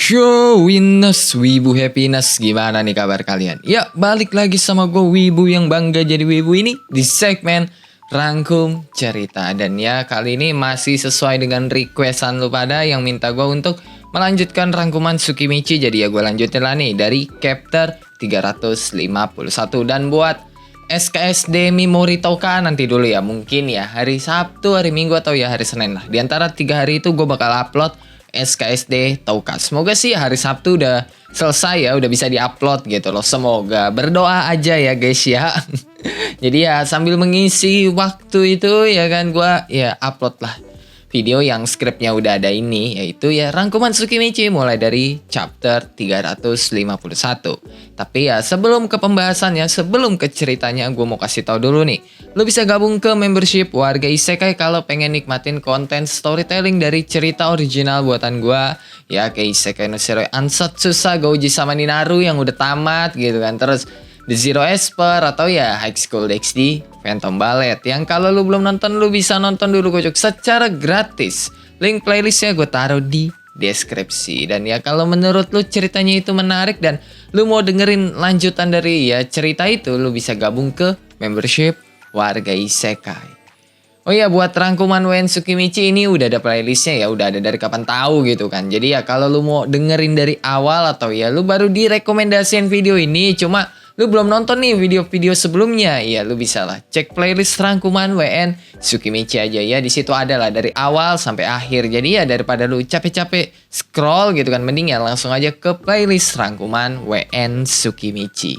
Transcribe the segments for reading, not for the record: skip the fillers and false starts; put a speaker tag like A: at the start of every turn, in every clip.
A: Showiness, Wibu Happiness, gimana nih kabar kalian? Ya, balik lagi sama gue Wibu yang bangga jadi Wibu ini di segmen Rangkum Cerita. Dan ya, kali ini masih sesuai dengan requestan lu pada yang minta gue untuk melanjutkan rangkuman Tsukimichi. Jadi ya gue lanjutin lah nih dari chapter 351. Dan buat SKSD Memori Touka nanti dulu ya, mungkin ya hari Sabtu, hari Minggu, atau ya hari Senin lah. Di antara 3 hari itu gue bakal upload SKSD Touka. Semoga sih hari Sabtu udah selesai ya, udah bisa diupload gitu loh. Semoga, berdoa aja ya guys ya. Jadi ya sambil mengisi waktu itu ya kan gue ya upload lah video yang skripnya udah ada ini, yaitu ya rangkuman Tsukimichi mulai dari chapter 351. Tapi ya sebelum ke pembahasannya, sebelum ke ceritanya, gue mau kasih tahu dulu nih. Lo bisa gabung ke membership Warga Isekai kalau pengen nikmatin konten storytelling dari cerita original buatan gue. Ya kayak Isekai no Seroi Ansatsu Saga Uji sama Ninaru yang udah tamat gitu kan. Terus The Zero Esper atau ya High School DxD Phantom Ballet yang kalau lu belum nonton lu bisa nonton dulu kocok secara gratis. Link playlistnya gue taruh di deskripsi. Dan ya kalau menurut lu ceritanya itu menarik dan lu mau dengerin lanjutan dari ya cerita itu, lu bisa gabung ke membership Warga Isekai. Oh iya, buat rangkuman WN Tsukimichi ini udah ada playlistnya ya, udah ada dari kapan tahu gitu kan. Jadi ya kalau lu mau dengerin dari awal atau ya lu baru direkomendasiin video ini cuma lu belum nonton nih video-video sebelumnya, ya lu bisa lah cek playlist rangkuman WN Tsukimichi aja ya. Di situ ada lah dari awal sampai akhir. Jadi ya daripada lu capek-capek scroll gitu kan, mending ya langsung aja ke playlist rangkuman WN Tsukimichi.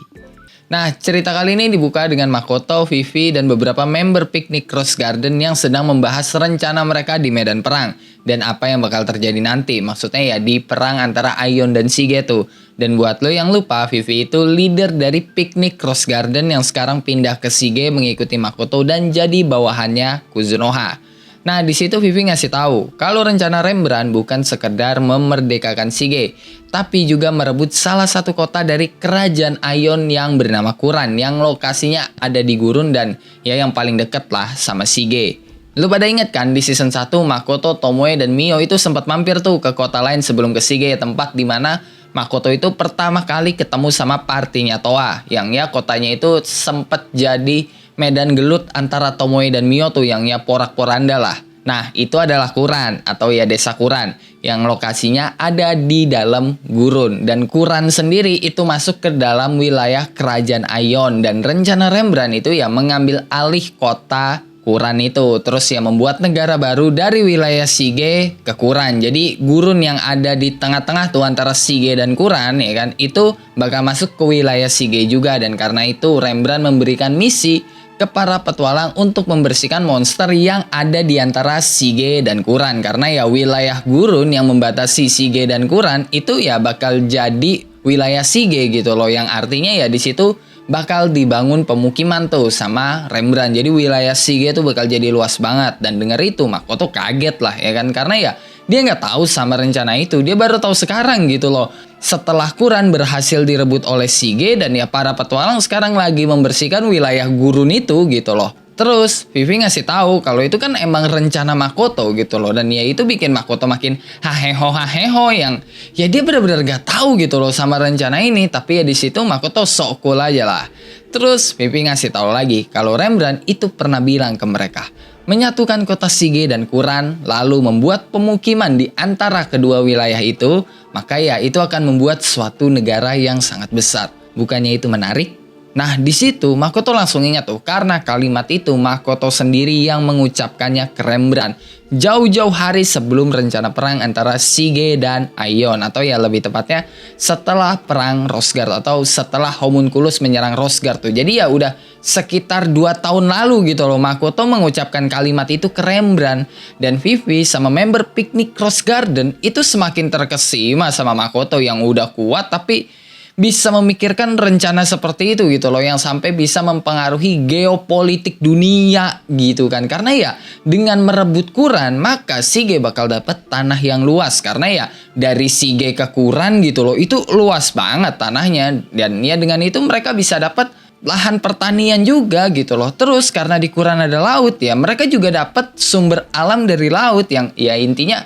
A: Nah, cerita kali ini dibuka dengan Makoto, Vivi, dan beberapa member Picnic Cross Garden yang sedang membahas rencana mereka di medan perang dan apa yang bakal terjadi nanti. Maksudnya ya di perang antara Aion dan Shige tuh. Dan buat lo yang lupa, Vivi itu leader dari Picnic Cross Garden yang sekarang pindah ke Shige mengikuti Makoto dan jadi bawahannya Kuzunoha. Nah, di situ Vivi ngasih tahu kalau rencana Rembrandt bukan sekedar memerdekakan Shige, tapi juga merebut salah satu kota dari kerajaan Aion yang bernama Kuran, yang lokasinya ada di gurun dan ya yang paling deket lah sama Shige. Lu pada inget kan di season 1 Makoto, Tomoe, dan Mio itu sempat mampir tuh ke kota lain sebelum ke Shige, tempat dimana Makoto itu pertama kali ketemu sama partinya Toa, yang ya kotanya itu sempat jadi medan gelut antara Tomoe dan Mio tuh yang ya porak-poranda lah. Nah, itu adalah Kuran atau ya desa Kuran yang lokasinya ada di dalam gurun. Dan Kuran sendiri itu masuk ke dalam wilayah kerajaan Aion. Dan rencana Rembrandt itu ya mengambil alih kota Kuran itu. Terus ya membuat negara baru dari wilayah Shige ke Kuran. Jadi gurun yang ada di tengah-tengah tuh antara Shige dan Kuran ya kan, itu bakal masuk ke wilayah Shige juga. Dan karena itu Rembrandt memberikan misi ke para petualang untuk membersihkan monster yang ada di antara Shige dan Kuran. Karena ya wilayah gurun yang membatasi Shige dan Kuran itu ya bakal jadi wilayah Shige gitu loh. Yang artinya ya di situ bakal dibangun pemukiman tuh sama Rembrandt. Jadi wilayah Shige tuh bakal jadi luas banget. Dan denger itu Makoto kaget lah ya kan. Karena ya dia nggak tahu sama rencana itu. Dia baru tahu sekarang gitu loh. Setelah Kuran berhasil direbut oleh Shige dan ya para petualang sekarang lagi membersihkan wilayah gurun itu gitu loh. Terus Vivi ngasih tahu kalau itu kan emang rencana Makoto gitu loh. Dan ya itu bikin Makoto makin haheho yang ya dia benar-benar gak tahu gitu loh sama rencana ini. Tapi ya di situ Makoto sok cool aja lah. Terus Vivi ngasih tahu lagi kalau Rembrandt itu pernah bilang ke mereka menyatukan kota Shige dan Kuran lalu membuat pemukiman di antara kedua wilayah itu, maka ya itu akan membuat suatu negara yang sangat besar. Bukannya itu menarik? Nah, di situ Makoto langsung ingat tuh karena kalimat itu Makoto sendiri yang mengucapkannya ke Rembrandt jauh-jauh hari sebelum rencana perang antara Shige dan Aion, atau ya lebih tepatnya setelah perang Rosgard atau setelah Homunculus menyerang Rosgard tuh. Jadi ya udah sekitar 2 tahun lalu gitu loh Makoto mengucapkan kalimat itu ke Rembrandt. Dan Vivi sama member Picnic Cross Garden itu semakin terkesima sama Makoto yang udah kuat tapi bisa memikirkan rencana seperti itu gitu loh, yang sampai bisa mempengaruhi geopolitik dunia gitu kan. Karena ya dengan merebut Kuran maka Shige bakal dapat tanah yang luas. Karena ya dari Shige ke Kuran gitu loh itu luas banget tanahnya. Dan ya dengan itu mereka bisa dapat lahan pertanian juga gitu loh. Terus karena di Kuran ada laut ya mereka juga dapat sumber alam dari laut yang ya intinya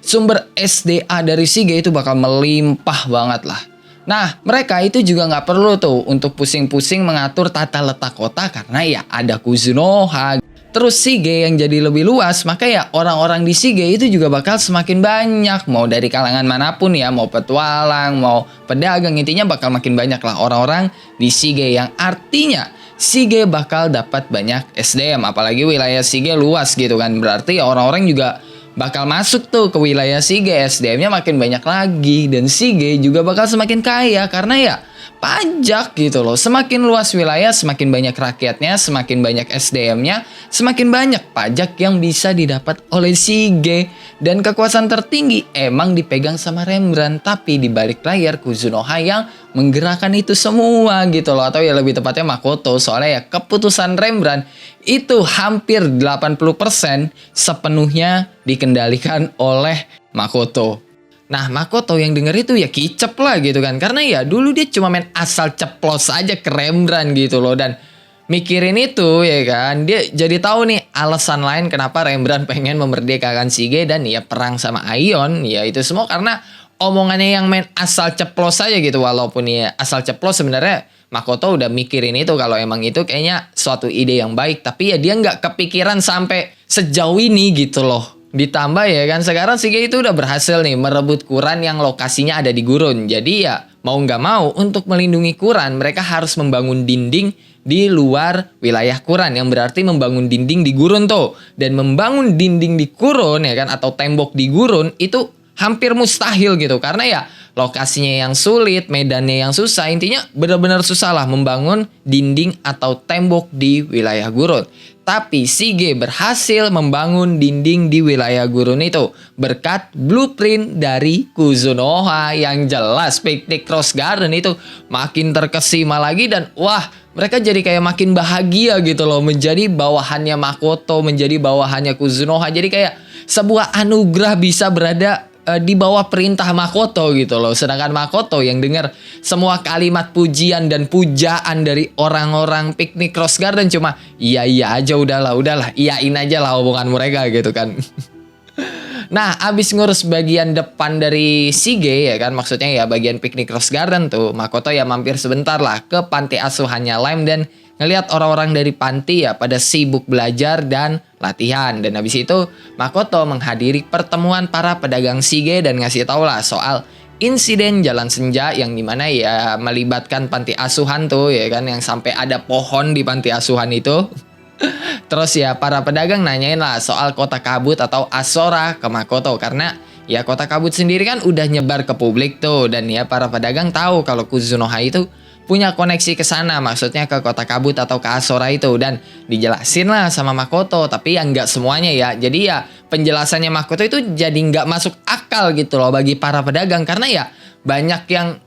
A: sumber SDA dari Shige itu bakal melimpah banget lah. Nah, mereka itu juga nggak perlu tuh untuk pusing-pusing mengatur tata letak kota karena ya ada Kuzunoha. Terus Shige yang jadi lebih luas, maka ya orang-orang di Shige itu juga bakal semakin banyak. Mau dari kalangan manapun ya, mau petualang, mau pedagang, intinya bakal makin banyak lah orang-orang di Shige. Yang artinya Shige bakal dapat banyak SDM. Apalagi wilayah Shige luas gitu kan. Berarti orang-orang juga bakal masuk tuh ke wilayah Shige, SDM-nya makin banyak lagi. Dan Shige juga bakal semakin kaya karena ya pajak gitu loh. Semakin luas wilayah, semakin banyak rakyatnya, semakin banyak SDM-nya, semakin banyak pajak yang bisa didapat oleh Shige. Dan kekuasaan tertinggi emang dipegang sama Rembrandt, tapi di balik layar Kuzunoha yang menggerakkan itu semua gitu loh. Atau ya lebih tepatnya Makoto, soalnya ya keputusan Rembrandt itu hampir 80% sepenuhnya dikendalikan oleh Makoto. Nah, Makoto yang denger itu ya kicep lah gitu kan. Karena ya dulu dia cuma main asal ceplos aja ke Rembrandt gitu loh. Dan mikirin itu ya kan. Dia jadi tahu nih alasan lain kenapa Rembrandt pengen memerdekakan Shige dan ya perang sama Aion. Ya itu semua karena omongannya yang main asal ceplos aja gitu. Walaupun ya asal ceplos sebenarnya Makoto udah mikirin itu kalau emang itu kayaknya suatu ide yang baik. Tapi ya dia nggak kepikiran sampai sejauh ini gitu loh. Ditambah ya kan sekarang Shige itu udah berhasil nih merebut Kuran yang lokasinya ada di gurun. Jadi ya mau nggak mau untuk melindungi Kuran mereka harus membangun dinding di luar wilayah Kuran. Yang berarti membangun dinding di gurun tuh. Dan membangun dinding di gurun ya kan atau tembok di gurun itu hampir mustahil gitu. Karena ya lokasinya yang sulit, medannya yang susah. Intinya benar-benar susah lah membangun dinding atau tembok di wilayah gurun. Tapi Shige berhasil membangun dinding di wilayah gurun itu berkat blueprint dari Kuzunoha. Yang jelas Picnic Rose Garden itu makin terkesima lagi dan wah mereka jadi kayak makin bahagia gitu loh menjadi bawahannya Makoto, menjadi bawahannya Kuzunoha. Jadi kayak sebuah anugerah bisa berada di bawah perintah Makoto gitu loh. Sedangkan Makoto yang dengar semua kalimat pujian dan pujaan dari orang-orang Picnic Rose Garden cuma iya aja udahlah iyain aja lah omongan mereka gitu kan. Nah, abis ngurus bagian depan dari Shige ya kan, maksudnya ya bagian Picnic Rose Garden tuh, Makoto ya mampir sebentar lah ke panti asuhannya Lime dan ngelihat orang-orang dari panti ya pada sibuk belajar dan latihan. Dan habis itu Makoto menghadiri pertemuan para pedagang Shige dan ngasih tau lah soal insiden jalan senja yang dimana ya melibatkan panti asuhan tuh ya kan, yang sampai ada pohon di panti asuhan itu. Terus ya para pedagang nanyain lah soal kota kabut atau Asora ke Makoto karena ya kota kabut sendiri kan udah nyebar ke publik tuh. Dan ya para pedagang tahu kalau Kuzunoha itu punya koneksi ke sana, maksudnya ke kota kabut atau ke Asora itu. Dan dijelasin lah sama Makoto, tapi ya nggak semuanya ya. Jadi ya penjelasannya Makoto itu jadi nggak masuk akal gitu loh bagi para pedagang. Karena ya banyak yang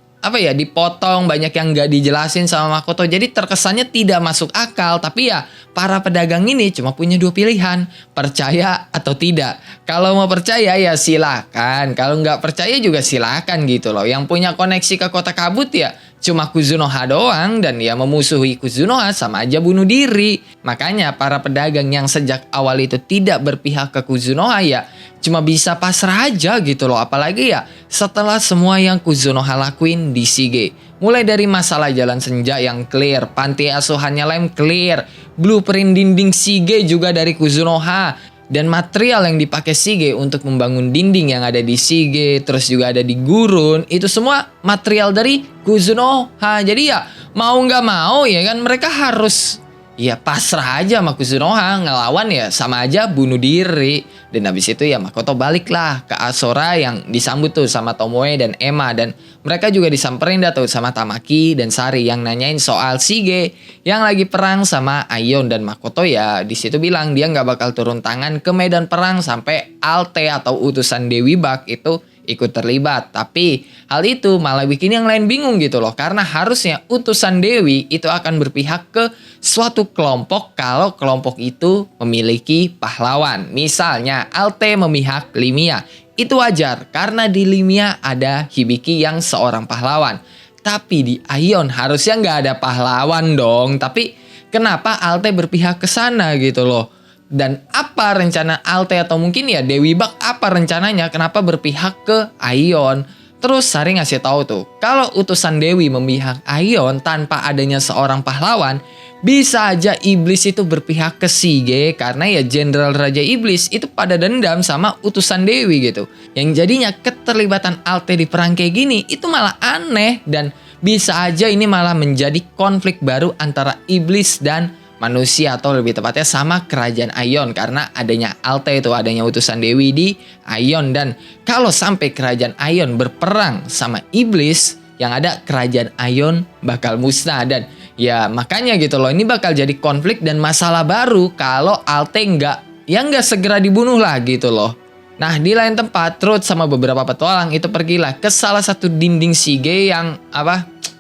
A: dipotong, banyak yang nggak dijelasin sama Makoto. Jadi terkesannya tidak masuk akal. Tapi ya para pedagang ini cuma punya dua pilihan, percaya atau tidak. Kalau mau percaya ya silakan, kalau nggak percaya juga silakan gitu loh. Yang punya koneksi ke kota kabut ya cuma Kuzunoha doang, dan ya memusuhi Kuzunoha sama aja bunuh diri. Makanya para pedagang yang sejak awal itu tidak berpihak ke Kuzunoha ya cuma bisa pasrah aja gitu loh. Apalagi ya setelah semua yang Kuzunoha lakuin di Shige. Mulai dari masalah jalan senja yang clear, panti asuhannya Lime clear, blueprint dinding Shige juga dari Kuzunoha, dan material yang dipakai Shige untuk membangun dinding yang ada di Shige, terus juga ada di gurun, itu semua material dari Kuzunoha. Jadi ya mau nggak mau ya kan mereka harus ya pasrah aja sama Kuzunoha, ngelawan ya sama aja bunuh diri. Dan habis itu ya Makoto baliklah ke Asora yang disambut tuh sama Tomoe dan Emma, dan mereka juga disamperin dah tuh sama Tamaki dan Sari yang nanyain soal Shige yang lagi perang sama Aion. Dan Makoto ya di situ bilang dia nggak bakal turun tangan ke medan perang sampai Alte atau utusan Dewi Bak itu ikut terlibat. Tapi hal itu malah bikin yang lain bingung gitu loh, karena harusnya utusan Dewi itu akan berpihak ke suatu kelompok kalau kelompok itu memiliki pahlawan. Misalnya Alte memihak Limia, itu wajar karena di Limia ada Hibiki yang seorang pahlawan. Tapi di Aion harusnya nggak ada pahlawan dong. Tapi kenapa Alte berpihak ke sana gitu loh? dan apa rencana Alte atau mungkin ya Dewi Bak apa rencananya kenapa berpihak ke Aion. Terus Sari ngasih tahu tuh, kalau utusan Dewi memihak Aion tanpa adanya seorang pahlawan, bisa aja iblis itu berpihak ke Shige karena ya Jenderal Raja Iblis itu pada dendam sama utusan Dewi gitu. Yang jadinya keterlibatan Alte di perang kayak gini itu malah aneh dan bisa aja ini malah menjadi konflik baru antara iblis dan manusia atau lebih tepatnya sama kerajaan Aion karena adanya Alte itu adanya utusan Dewi di Aion. Dan kalau sampai kerajaan Aion berperang sama iblis, yang ada kerajaan Aion bakal musnah. Dan ya makanya gitu loh, ini bakal jadi konflik dan masalah baru kalau Alte nggak segera dibunuh lah gitu loh. Nah di lain tempat Ruth sama beberapa petualang itu pergilah ke salah satu dinding Shige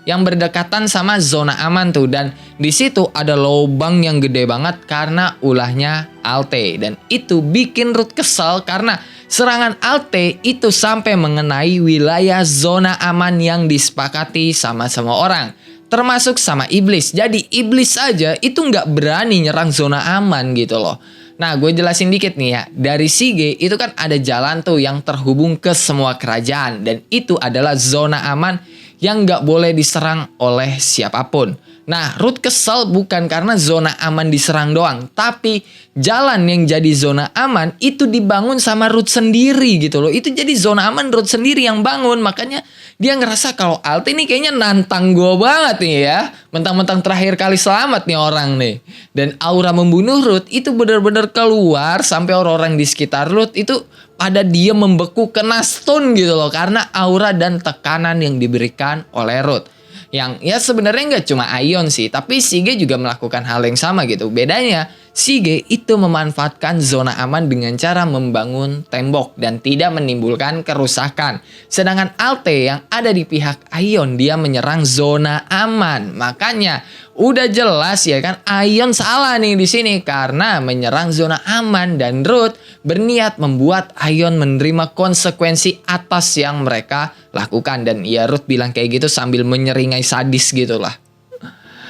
A: yang berdekatan sama zona aman tuh, dan di situ ada lubang yang gede banget karena ulahnya Alte, dan itu bikin Ruth kesal karena serangan Alte itu sampai mengenai wilayah zona aman yang disepakati sama semua orang, termasuk sama iblis. Jadi iblis aja itu nggak berani nyerang zona aman gitu loh. Nah gue jelasin dikit nih ya, dari Shige itu kan ada jalan tuh yang terhubung ke semua kerajaan, dan itu adalah zona aman yang nggak boleh diserang oleh siapapun. Nah, Ruth kesel bukan karena zona aman diserang doang, tapi jalan yang jadi zona aman itu dibangun sama Ruth sendiri gitu loh. Itu jadi zona aman Ruth sendiri yang bangun, makanya dia ngerasa kalau Alte ini kayaknya nantang gue banget nih ya. Mentang-mentang terakhir kali selamat nih orang nih. Dan aura membunuh Ruth itu benar-benar keluar sampai orang-orang di sekitar Ruth itu pada dia membeku kena stun gitu loh karena aura dan tekanan yang diberikan oleh Ruth. Yang ya sebenarnya nggak cuma Aion sih, tapi Shige juga melakukan hal yang sama gitu. Bedanya Shige itu memanfaatkan zona aman dengan cara membangun tembok dan tidak menimbulkan kerusakan. Sedangkan Alte yang ada di pihak Aion dia menyerang zona aman. Makanya udah jelas ya kan Aion salah nih di sini karena menyerang zona aman, dan Ruth berniat membuat Aion menerima konsekuensi atas yang mereka lakukan. Dan ya Ruth bilang kayak gitu sambil menyeringai sadis gitulah.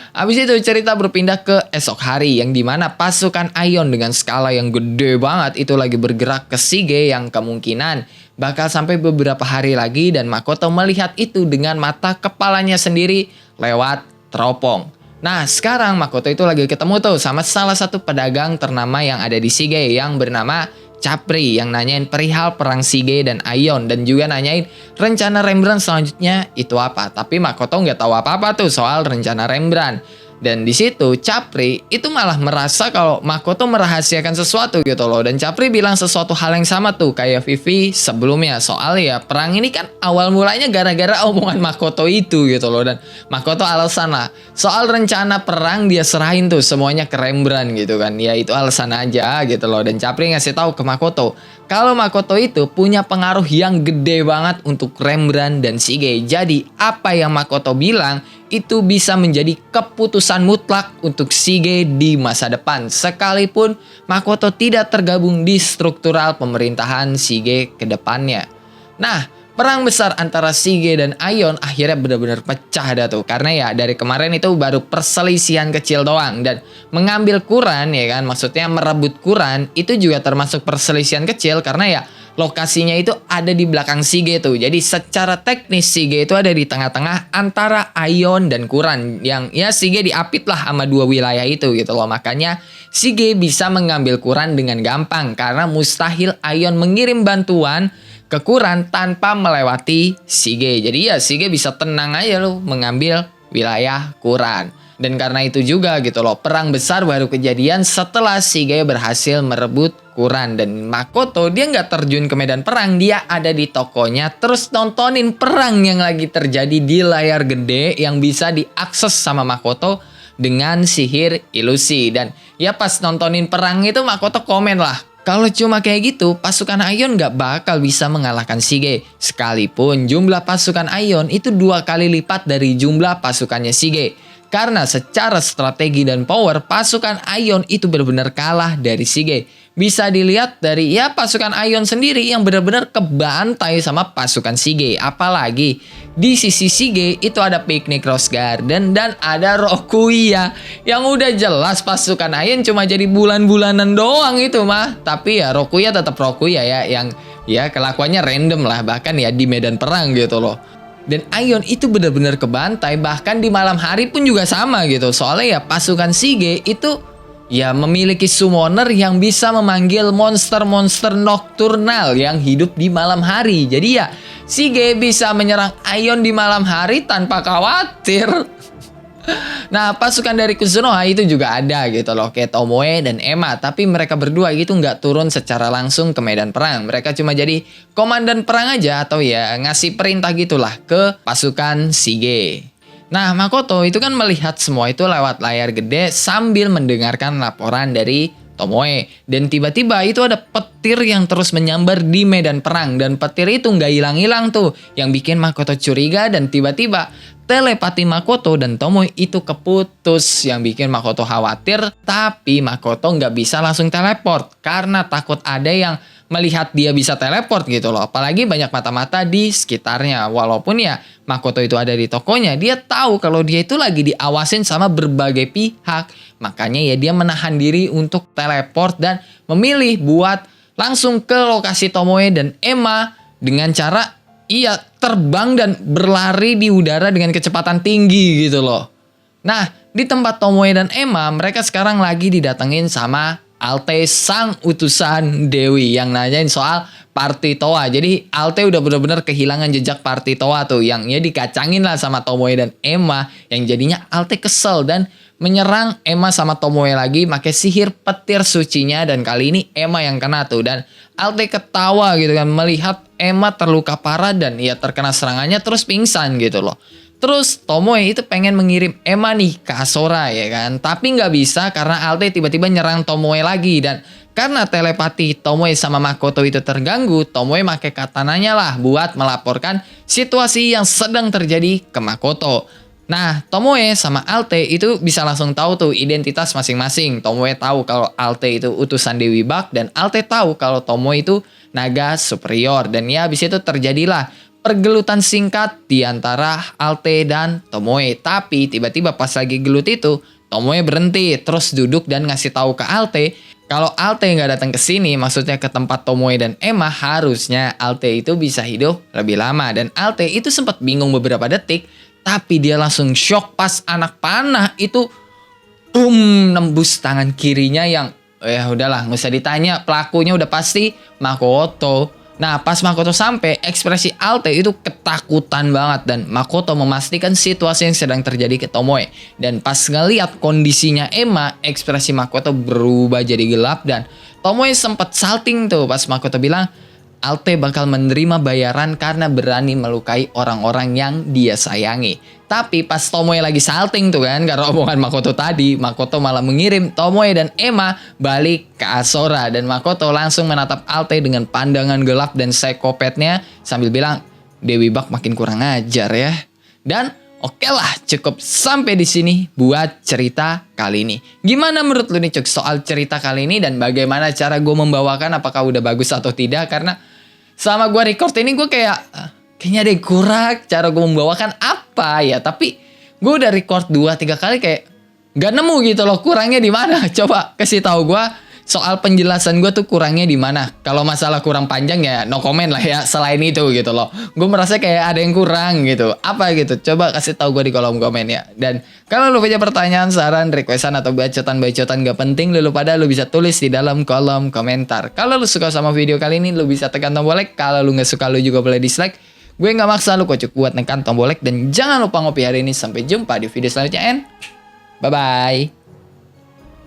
A: Habis itu cerita berpindah ke esok hari yang dimana pasukan Aion dengan skala yang gede banget itu lagi bergerak ke Shige yang kemungkinan bakal sampai beberapa hari lagi, dan Makoto melihat itu dengan mata kepalanya sendiri lewat teropong. Nah sekarang Makoto itu lagi ketemu tuh sama salah satu pedagang ternama yang ada di Shige yang bernama Capri, yang nanyain perihal perang Shige dan Aion, dan juga nanyain rencana Rembrandt selanjutnya itu apa. Tapi Makoto nggak tahu apa-apa tuh soal rencana Rembrandt. Dan di situ Capri itu malah merasa kalau Makoto merahasiakan sesuatu gitu loh. Dan Capri bilang sesuatu hal yang sama tuh kayak Vivi sebelumnya. Soal ya perang ini kan awal mulanya gara-gara omongan Makoto itu gitu loh. Dan Makoto alasan lah soal rencana perang dia serahin tuh semuanya ke Rembrandt gitu kan. Ya itu alasan aja gitu loh. Dan Capri ngasih tahu ke Makoto kalau Makoto itu punya pengaruh yang gede banget untuk Rembrandt dan Shige. Jadi apa yang Makoto bilang itu bisa menjadi keputusan mutlak untuk Shige di masa depan, sekalipun Makoto tidak tergabung di struktural pemerintahan Shige ke depannya. Nah, perang besar antara Shige dan Aion akhirnya benar-benar pecah dah tuh. Karena ya dari kemarin itu baru perselisihan kecil doang. Dan mengambil Quran ya kan, maksudnya merebut Quran itu juga termasuk perselisihan kecil. Karena ya lokasinya itu ada di belakang Shige tuh. Jadi secara teknis Shige itu ada di tengah-tengah antara Aion dan Quran. Yang ya Shige diapit lah sama dua wilayah itu gitu loh. Makanya Shige bisa mengambil Quran dengan gampang. Karena mustahil Aion mengirim bantuan ke Quran tanpa melewati Shige. Jadi ya Shige bisa tenang aja loh mengambil wilayah Quran. Dan karena itu juga gitu loh, perang besar baru kejadian setelah Shige berhasil merebut Quran. Dan Makoto dia nggak terjun ke medan perang, dia ada di tokonya terus nontonin perang yang lagi terjadi di layar gede yang bisa diakses sama Makoto dengan sihir ilusi. Dan ya pas nontonin perang itu Makoto komen lah, kalau cuma kayak gitu, pasukan Aion nggak bakal bisa mengalahkan Shige. Sekalipun jumlah pasukan Aion itu 2 kali lipat dari jumlah pasukannya Shige. Karena secara strategi dan power, pasukan Aion itu benar-benar kalah dari Shige. bisa dilihat dari ya pasukan Aion sendiri yang benar-benar kebantai sama pasukan Shige. Apalagi di sisi Shige itu ada Picnic Rose Garden dan ada Rokuya. Yang udah jelas pasukan Aion cuma jadi bulan-bulanan doang itu mah. Tapi ya Rokuya tetap Rokuya ya, yang ya kelakuannya random lah, bahkan ya di medan perang gitu loh. Dan Aion itu benar-benar kebantai, bahkan di malam hari pun juga sama gitu. Soalnya ya pasukan Shige itu ya memiliki summoner yang bisa memanggil monster-monster nokturnal yang hidup di malam hari. Jadi ya Shige bisa menyerang Aion di malam hari tanpa khawatir. Nah, pasukan dari Kuzunoha itu juga ada gitu loh, kayak Tomoe dan Emma. Tapi mereka berdua gitu nggak turun secara langsung ke medan perang. Mereka cuma jadi komandan perang aja, atau ya ngasih perintah gitulah ke pasukan Shige. Nah, Makoto itu kan melihat semua itu lewat layar gede sambil mendengarkan laporan dari Tomoe. Dan tiba-tiba itu ada petir yang terus menyambar di medan perang. Dan petir itu nggak hilang-hilang tuh, yang bikin Makoto curiga. Dan tiba-tiba telepati Makoto dan Tomoe itu keputus, yang bikin Makoto khawatir. Tapi Makoto nggak bisa langsung teleport karena takut ada yang melihat dia bisa teleport gitu loh. Apalagi banyak mata-mata di sekitarnya. Walaupun ya Makoto itu ada di tokonya, dia tahu kalau dia itu lagi diawasin sama berbagai pihak. Makanya ya dia menahan diri untuk teleport dan memilih buat langsung ke lokasi Tomoe dan Emma dengan cara ia terbang dan berlari di udara dengan kecepatan tinggi gitu loh. Nah, di tempat Tomoe dan Emma, mereka sekarang lagi didatengin sama Alte, sang utusan Dewi, yang nanyain soal Party Toa. Jadi Alte udah bener-bener kehilangan jejak Party Toa tuh, yang ya dikacangin lah sama Tomoe dan Emma, yang jadinya Alte kesel dan menyerang Emma sama Tomoe lagi pakai sihir petir sucinya. Dan kali ini Emma yang kena tuh, dan Alte ketawa gitu kan melihat Emma terluka parah dan ya terkena serangannya terus pingsan gitu loh. Terus Tomoe itu pengen mengirim Emma nih ke Asora ya kan. Tapi nggak bisa karena Alte tiba-tiba nyerang Tomoe lagi. Dan karena telepati Tomoe sama Makoto itu terganggu, Tomoe pakai katananya lah buat melaporkan situasi yang sedang terjadi ke Makoto. Nah, Tomoe sama Alte itu bisa langsung tahu tuh identitas masing-masing. Tomoe tahu kalau Alte itu utusan Dewi Bak, dan Alte tahu kalau Tomoe itu naga superior. Dan ya habis itu terjadilah pergelutan singkat di antara Alte dan Tomoe. Tapi tiba-tiba pas lagi gelut itu, Tomoe berhenti terus duduk dan ngasih tahu ke Alte kalau Alte nggak datang ke sini, maksudnya ke tempat Tomoe dan Emma, harusnya Alte itu bisa hidup lebih lama. Dan Alte itu sempat bingung beberapa detik, tapi dia langsung shock pas anak panah itu boom nembus tangan kirinya, yang ya udahlah nggak usah ditanya, pelakunya udah pasti Makoto. Nah, pas Makoto sampai, ekspresi Alte itu ketakutan banget, dan Makoto memastikan situasi yang sedang terjadi ke Tomoe. Dan pas ngeliat kondisinya Emma, ekspresi Makoto berubah jadi gelap, dan Tomoe sempat salting tuh pas Makoto bilang Alte bakal menerima bayaran karena berani melukai orang-orang yang dia sayangi. Tapi pas Tomoe lagi salting tuh kan, karena omongan Makoto tadi, Makoto malah mengirim Tomoe dan Emma balik ke Asora. Dan Makoto langsung menatap Alte dengan pandangan gelap dan psikopatnya sambil bilang, Dewi Bak makin kurang ajar ya. Dan oke lah, cukup sampai di sini buat cerita kali ini. Gimana menurut lu nih Cuk soal cerita kali ini, dan bagaimana cara gue membawakan, apakah udah bagus atau tidak? Karena selama gue record ini gue kayaknya ada yang kurang cara gue membawakan apa ya. Tapi gue udah record 2-3 kali kayak gak nemu gitu loh kurangnya di mana. Coba kasih tahu gue soal penjelasan gue tuh kurangnya di mana. Kalau masalah kurang panjang ya no comment lah ya. Selain itu gitu loh, gue merasa kayak ada yang kurang gitu. Apa gitu? Coba kasih tahu gue di kolom komen ya. Dan kalau lu punya pertanyaan, saran, requestan atau bacotan-bacotan gak penting, lu bisa tulis di dalam kolom komentar. Kalau lu suka sama video kali ini, lu bisa tekan tombol like. Kalau lu gak suka, lu juga boleh dislike. Gue gak maksa lu kocok buat nekan tombol like. Dan jangan lupa ngopi hari ini. Sampai jumpa di video selanjutnya, and bye-bye.